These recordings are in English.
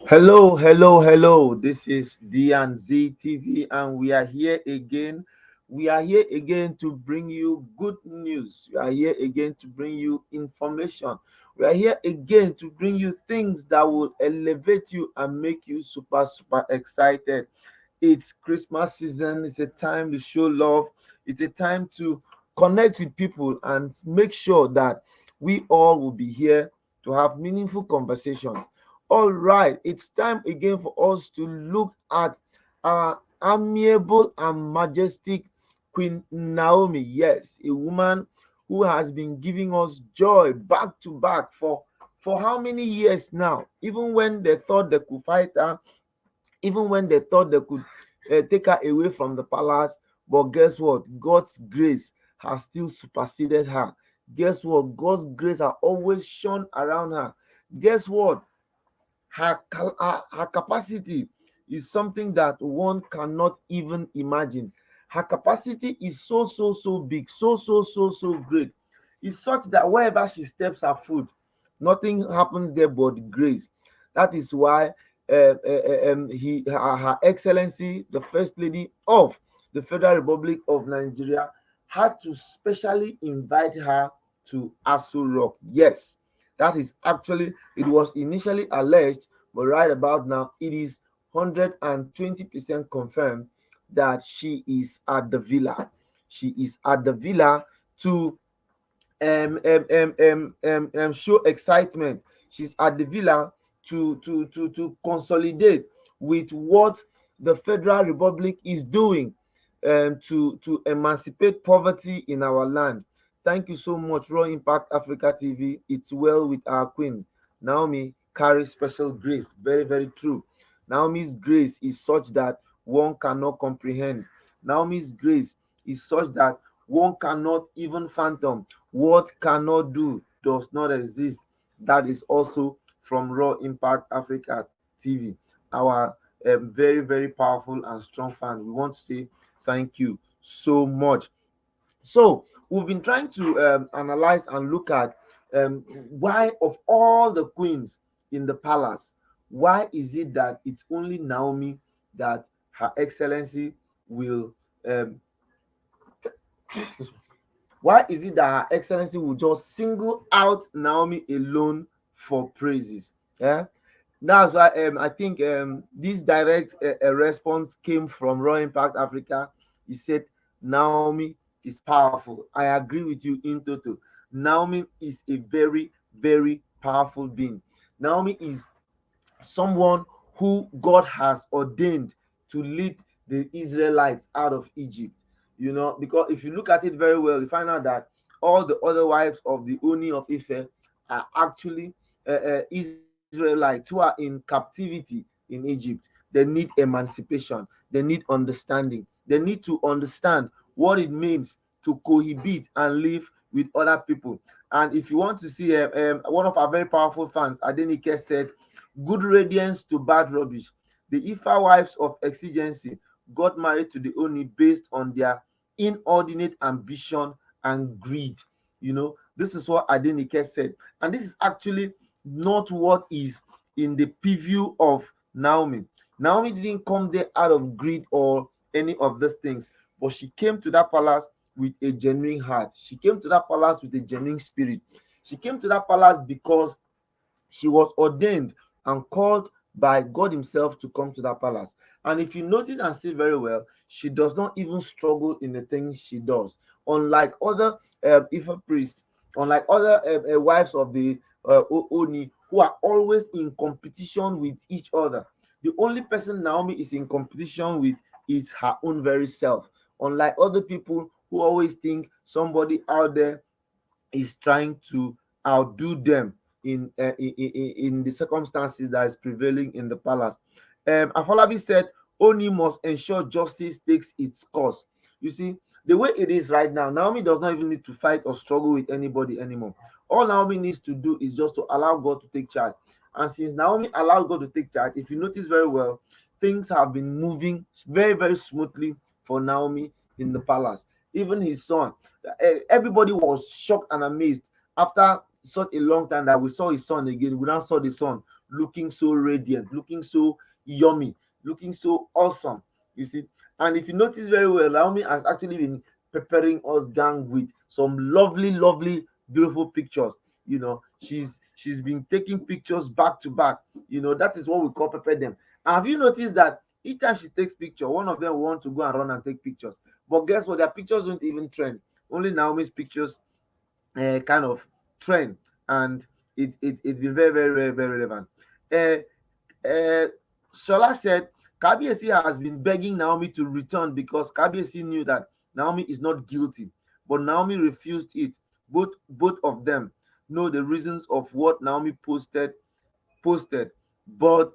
Hello, hello, hello. This is D and Z TV, and we are here again. We are here again to bring you good news. We are here again to bring you information. We are here again to bring you things that will elevate you and make you super, super excited. It's Christmas season. It's a time to show love. It's a time to connect with people and make sure that we all will be here to have meaningful conversations. All right, it's time again for us to look at our amiable and majestic Queen Naomi. Yes, a woman who has been giving us joy back to back for how many years now? Even when they thought they could fight her, even when they thought they could take her away from the palace. But guess what? God's grace has still superseded her. Guess what? God's grace has always shone around her. Guess what? Her capacity is something that one cannot even imagine. Her capacity is so big, so great. It's such that wherever she steps her foot, nothing happens there but grace. That is why her Excellency, the First Lady of the Federal Republic of Nigeria, had to specially invite her to Aso Rock. Yes, that is actually, it was initially alleged, but right about now, it is 120% confirmed that she is at the villa. She is at the villa to show excitement. She's at the villa to consolidate with what the Federal Republic is doing to emancipate poverty in our land. Thank you so much, Raw Impact Africa TV. It's well with our queen. Naomi carries special grace. Very, very true. Naomi's grace is such that one cannot comprehend. Naomi's grace is such that one cannot even fathom. What cannot do does not exist. That is also from Raw Impact Africa TV, our very, very powerful and strong fan. We want to say thank you so much. So we've been trying to analyze and look at why, of all the queens in the palace, why is it that it's only Naomi that Her Excellency will um, why is it that Her Excellency will just single out Naomi alone for praises? Yeah, that's why I think this direct response came from Raw Impact Africa. He said Naomi is powerful. I agree with you in total. Naomi is a very, very powerful being. Naomi is someone who God has ordained to lead the Israelites out of Egypt. You know, because if you look at it very well, you find out that all the other wives of the Ooni of Ife are actually Israelites who are in captivity in Egypt. They need emancipation, they need understanding, they need to understand what it means to cohabit and live with other people. And if you want to see one of our very powerful fans, Adenike said, good radiance to bad rubbish. The Ifa wives of exigency got married to the Oni based on their inordinate ambition and greed. You know, this is what Adenike said. And this is actually not what is in the preview of Naomi. Naomi didn't come there out of greed or any of these things, but she came to that palace with a genuine heart. She came to that palace with a genuine spirit. She came to that palace because she was ordained and called by God Himself to come to that palace. And if you notice and see very well, she does not even struggle in the things she does. Unlike other Ifa priests, unlike other wives of the Oni, who are always in competition with each other. The only person Naomi is in competition with is her own very self. Unlike other people who always think somebody out there is trying to outdo them in the circumstances that is prevailing in the palace. Afolabi said, Oni must ensure justice takes its course. You see, the way it is right now, Naomi does not even need to fight or struggle with anybody anymore. All Naomi needs to do is just to allow God to take charge. And since Naomi allowed God to take charge, if you notice very well, things have been moving very, very smoothly for Naomi in the palace. Even his son, everybody was shocked and amazed after such a long time that we saw his son again. We now saw the son looking so radiant, looking so yummy, looking so awesome. You see, and if you notice very well, Naomi has actually been preparing us gang with some lovely, lovely, beautiful pictures. You know, she's been taking pictures back to back. You know, that is what we call pepper them. And have you noticed that each time she takes picture, one of them will want to go and run and take pictures. But guess what? Their pictures don't even trend. Only Naomi's pictures kind of trend, and it be very, very, very, very relevant. Uh, Shola said Kabiesi has been begging Naomi to return because Kabiesi knew that Naomi is not guilty, but Naomi refused it. Both of them know the reasons of what Naomi posted, but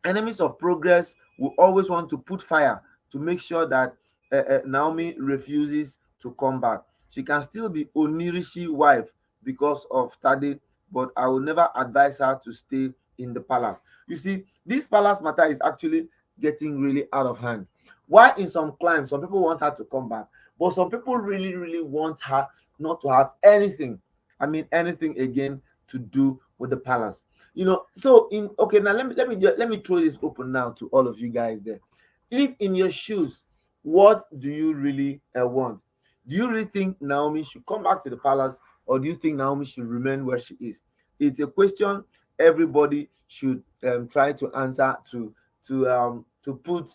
enemies of progress will always want to put fire to make sure that Naomi refuses to come back. She can still be Onirishi wife because of Tade, but I will never advise her to stay in the palace. You see, this palace matter is actually getting really out of hand. Why in some climes, some people want her to come back, but some people really, really want her not to have anything. I mean, anything again to do with the palace. You know, so in okay, now let me throw this open now to all of you guys there. If in your shoes, what do you really want? Do you really think Naomi should come back to the palace, or do you think Naomi should remain where she is? It's a question everybody should try to answer to put.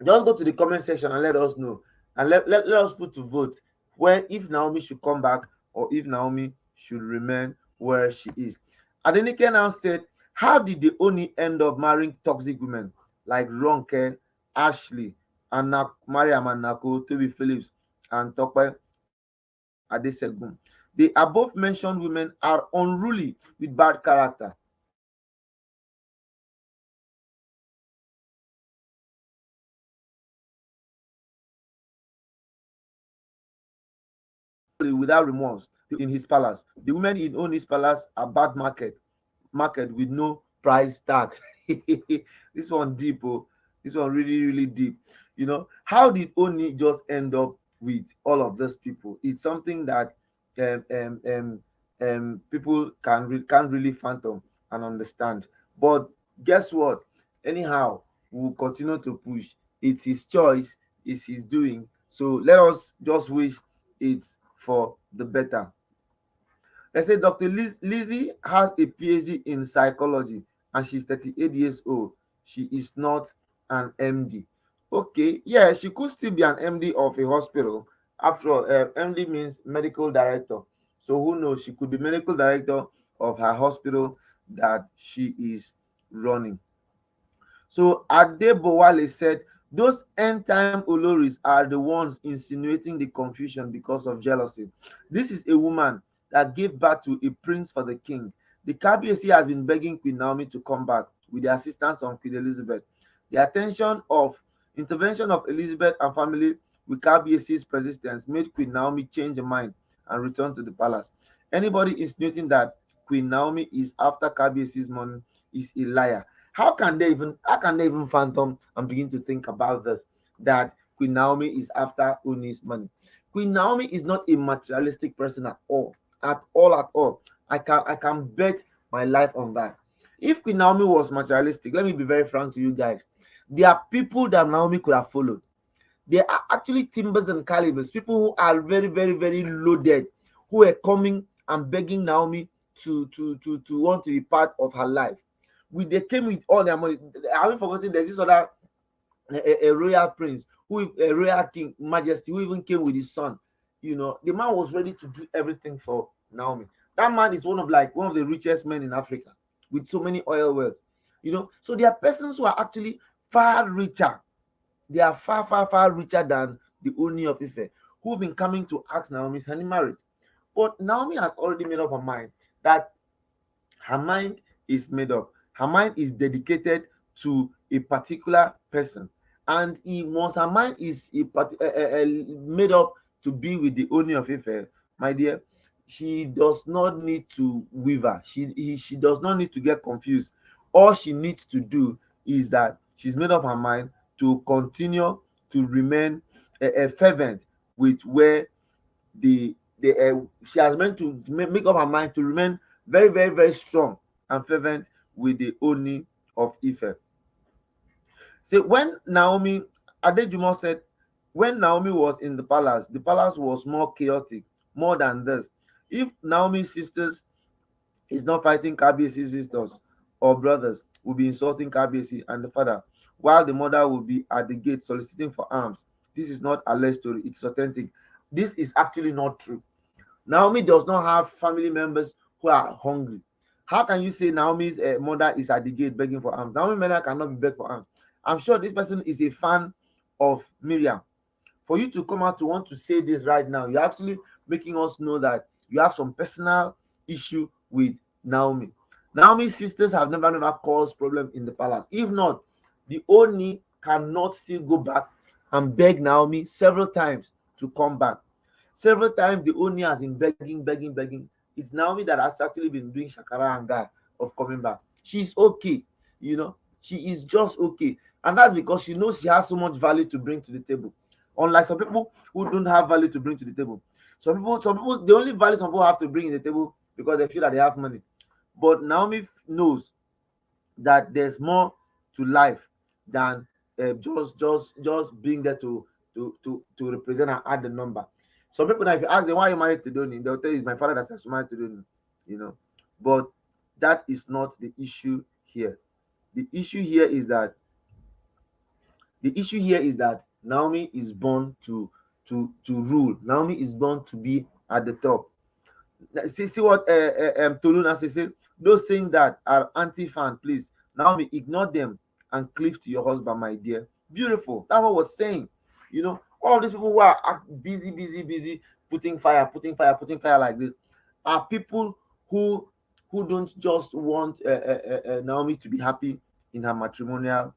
Just go to the comment section and let us know, and let us put to vote where if Naomi should come back or if Naomi should remain where she is. Adenike now said, how did the Oni end up marrying toxic women like Ronke, Ashley, and Mariam and Nako, Tobi Phillips, and Tope Adesegun? The above mentioned women are unruly with bad character. Without remorse in his palace. The women in Oni's palace are bad market with no price tag. This one deep, oh, this one really, really deep. You know, how did Oni just end up with all of those people? It's something that um, um, um, people can't really fathom and understand. But guess what? Anyhow, we'll continue to push. It's his choice, it's his doing. So let us just wish it's for the better. They say Dr. Lizzie has a PhD in psychology and she's 38 years old. She is not an MD. Okay, yeah, she could still be an MD of a hospital. After all, MD means medical director. So who knows? She could be medical director of her hospital that she is running. So Adebowale said, those end time Oloris are the ones insinuating the confusion because of jealousy. This is a woman that gave birth to a prince for the king. The KBC has been begging Queen Naomi to come back with the assistance of Queen Elizabeth. The intervention of Elizabeth and family with KBC's persistence made Queen Naomi change her mind and return to the palace. Anybody insinuating that Queen Naomi is after KBC's money is a liar. How can they even fathom and begin to think about this, that Queen Naomi is after Ooni's money? Queen Naomi is not a materialistic person at all, at all. I can bet my life on that. If Queen Naomi was materialistic, let me be very frank to you guys. There are people that Naomi could have followed. There are actually timbers and calibers, people who are very, very, very loaded, who are coming and begging Naomi to want to be part of her life. They came with all their money. I haven't forgotten there's this other a royal prince, who a royal king, majesty, who even came with his son. You know, the man was ready to do everything for Naomi. That man is one of the richest men in Africa with so many oil wells. You know, so there are persons who are actually far richer. They are far, far, far richer than the Ooni of Ife, who've been coming to ask Naomi's hand in marriage. But Naomi has already made up her mind that her mind is made up. Her mind is dedicated to a particular person, and once her mind is made up to be with the Ooni of Ife, my dear, she does not need to waver. She does not need to get confused. All she needs to do is that she's made up her mind to continue to remain fervent with where she has meant to make up her mind to remain very, very, very strong and fervent with the Ooni of Ife. So when Naomi, Adejumo said, when Naomi was in the palace was more chaotic, more than this. If Naomi's sisters is not fighting Kabiesi's visitors or brothers, will be insulting Kabiesi and the father, while the mother will be at the gate soliciting for arms. This is not alleged story, it's authentic. This is actually not true. Naomi does not have family members who are hungry. How can you say Naomi's mother is at the gate begging for arms? Naomi's mother cannot be begged for arms. I'm sure this person is a fan of Miriam. For you to come out to want to say this right now, you're actually making us know that you have some personal issue with Naomi. Naomi's sisters have never caused problem in the palace. If not, the Oni cannot still go back and beg Naomi several times to come back. Several times the Oni has been begging. It's Naomi that has actually been doing shakara and guy of coming back. She's okay, she is just okay. And that's because she knows she has so much value to bring to the table. Unlike some people who don't have value to bring to the table. Some people, the only value some people have to bring in the table because they feel that they have money. But Naomi knows that there's more to life than just being there to represent and add the number. Some people, now, if you ask them why you married to Doni, they'll tell you it's my father that's married to Doni, But that is not the issue here. The issue here is that Naomi is born to rule. Naomi is born to be at the top. See what Toluna say. Those saying that are anti-fan, please. Naomi, ignore them and cleave to your husband, my dear. Beautiful. That's what I was saying. All of these people who are busy, putting fire like this, are people who don't just want Naomi to be happy in her matrimonial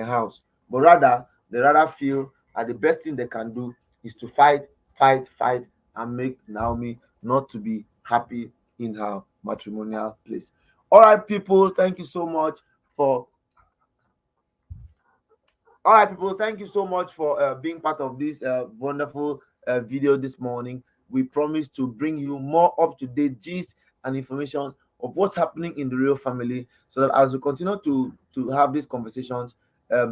house, but rather they feel that the best thing they can do is to fight and make Naomi not to be happy in her matrimonial place. All right, people, thank you so much for being part of this wonderful video this morning. We promise to bring you more up-to-date gist and information of what's happening in the royal family, so that as we continue to have these conversations,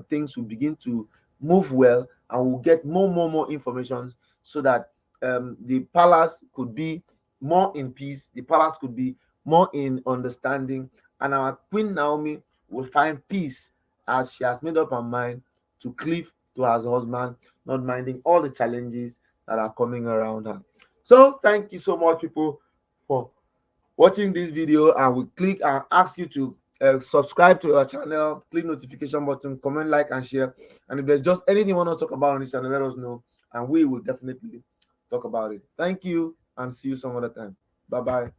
things will begin to move well, and we'll get more information, so that the palace could be more in peace, the palace could be more in understanding, and our Queen Naomi will find peace as she has made up her mind to cleave to her husband, not minding all the challenges that are coming around her. So thank you so much, people, for watching this video, and we click and ask you to subscribe to our channel, click notification button, comment, like, and share. And if there's just anything you want to talk about on this channel, let us know, and we will definitely talk about it. Thank you, and see you some other time. Bye bye.